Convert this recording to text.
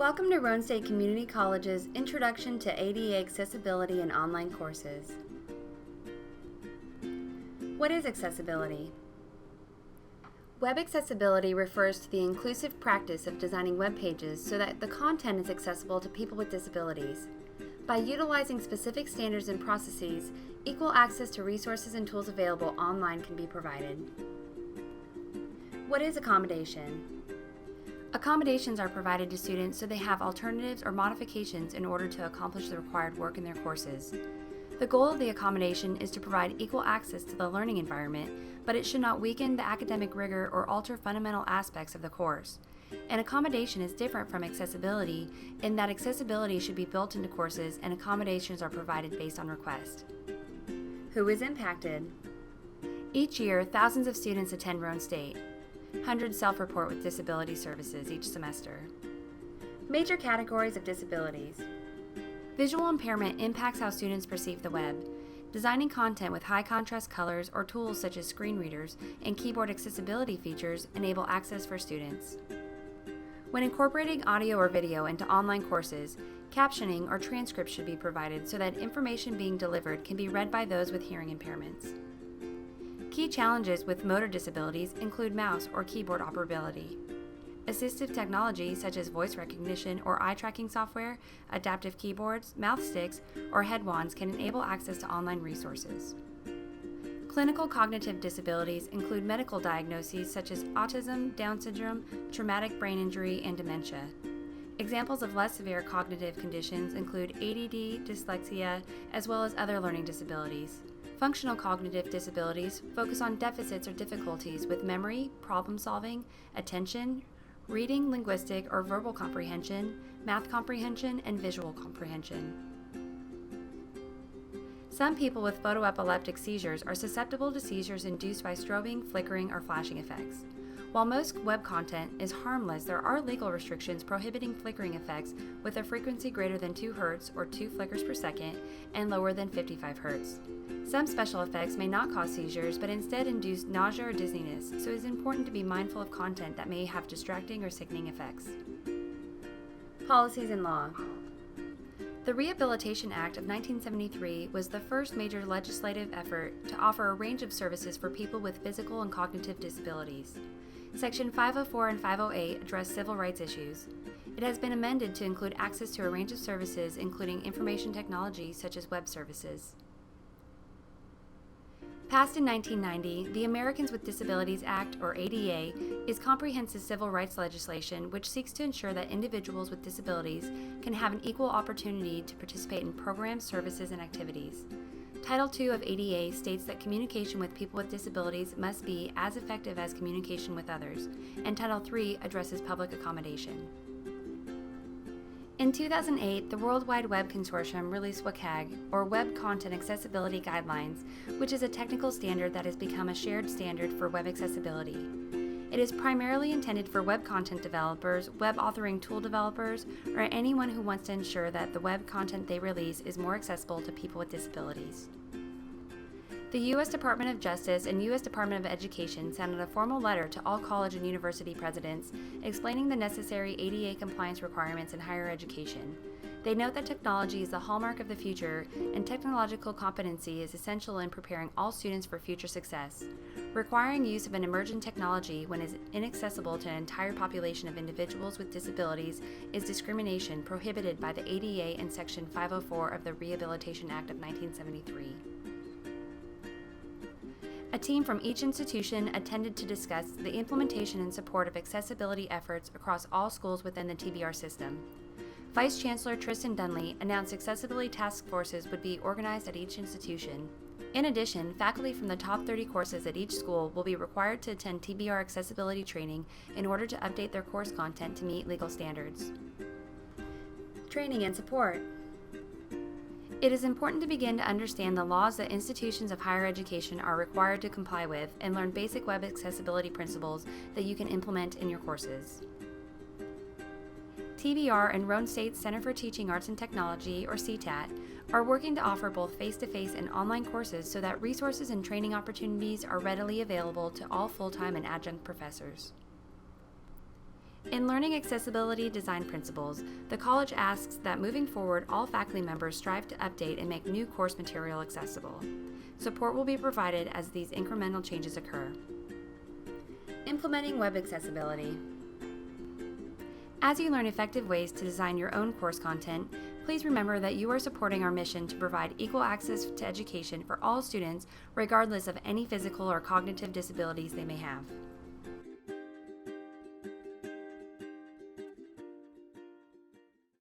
Welcome to Roane State Community College's Introduction to ADA Accessibility and Online Courses. What is accessibility? Web accessibility refers to the inclusive practice of designing web pages so that the content is accessible to people with disabilities. By utilizing specific standards and processes, equal access to resources and tools available online can be provided. What is accommodation? Accommodations are provided to students so they have alternatives or modifications in order to accomplish the required work in their courses. The goal of the accommodation is to provide equal access to the learning environment, but it should not weaken the academic rigor or alter fundamental aspects of the course. An accommodation is different from accessibility in that accessibility should be built into courses and accommodations are provided based on request. Who is impacted? Each year, thousands of students attend Roane State. Hundreds self-report with disability services each semester. Major categories of disabilities. Visual impairment impacts how students perceive the web. Designing content with high contrast colors or tools such as screen readers and keyboard accessibility features enable access for students. When incorporating audio or video into online courses, captioning or transcripts should be provided so that information being delivered can be read by those with hearing impairments. Key challenges with motor disabilities include mouse or keyboard operability. Assistive technology such as voice recognition or eye tracking software, adaptive keyboards, mouth sticks, or head wands can enable access to online resources. Clinical cognitive disabilities include medical diagnoses such as autism, Down syndrome, traumatic brain injury, and dementia. Examples of less severe cognitive conditions include ADD, dyslexia, as well as other learning disabilities. Functional cognitive disabilities focus on deficits or difficulties with memory, problem solving, attention, reading, linguistic or verbal comprehension, math comprehension, and visual comprehension. Some people with photoepileptic seizures are susceptible to seizures induced by strobing, flickering, or flashing effects. While most web content is harmless, there are legal restrictions prohibiting flickering effects with a frequency greater than 2 Hz or 2 flickers per second and lower than 55 Hz. Some special effects may not cause seizures, but instead induce nausea or dizziness, so it is important to be mindful of content that may have distracting or sickening effects. Policies and law. The Rehabilitation Act of 1973 was the first major legislative effort to offer a range of services for people with physical and cognitive disabilities. Section 504 and 508 address civil rights issues. It has been amended to include access to a range of services, including information technology such as web services. Passed in 1990, the Americans with Disabilities Act, or ADA, is comprehensive civil rights legislation which seeks to ensure that individuals with disabilities can have an equal opportunity to participate in programs, services, and activities. Title II of ADA states that communication with people with disabilities must be as effective as communication with others, and Title III addresses public accommodation. In 2008, the World Wide Web Consortium released WCAG, or Web Content Accessibility Guidelines, which is a technical standard that has become a shared standard for web accessibility. It is primarily intended for web content developers, web authoring tool developers, or anyone who wants to ensure that the web content they release is more accessible to people with disabilities. The U.S. Department of Justice and U.S. Department of Education sent out a formal letter to all college and university presidents explaining the necessary ADA compliance requirements in higher education. They note that technology is the hallmark of the future, and technological competency is essential in preparing all students for future success. Requiring use of an emergent technology when it is inaccessible to an entire population of individuals with disabilities is discrimination prohibited by the ADA and Section 504 of the Rehabilitation Act of 1973. A team from each institution attended to discuss the implementation and support of accessibility efforts across all schools within the TBR system. Vice Chancellor Tristan Dunley announced accessibility task forces would be organized at each institution. In addition, faculty from the top 30 courses at each school will be required to attend TBR accessibility training in order to update their course content to meet legal standards. Training and support. It is important to begin to understand the laws that institutions of higher education are required to comply with and learn basic web accessibility principles that you can implement in your courses. TBR and Roane State Center for Teaching Arts and Technology, or CTAT, are working to offer both face-to-face and online courses so that resources and training opportunities are readily available to all full-time and adjunct professors. In learning accessibility design principles, the college asks that moving forward, all faculty members strive to update and make new course material accessible. Support will be provided as these incremental changes occur. Implementing web accessibility. As you learn effective ways to design your own course content, please remember that you are supporting our mission to provide equal access to education for all students, regardless of any physical or cognitive disabilities they may have.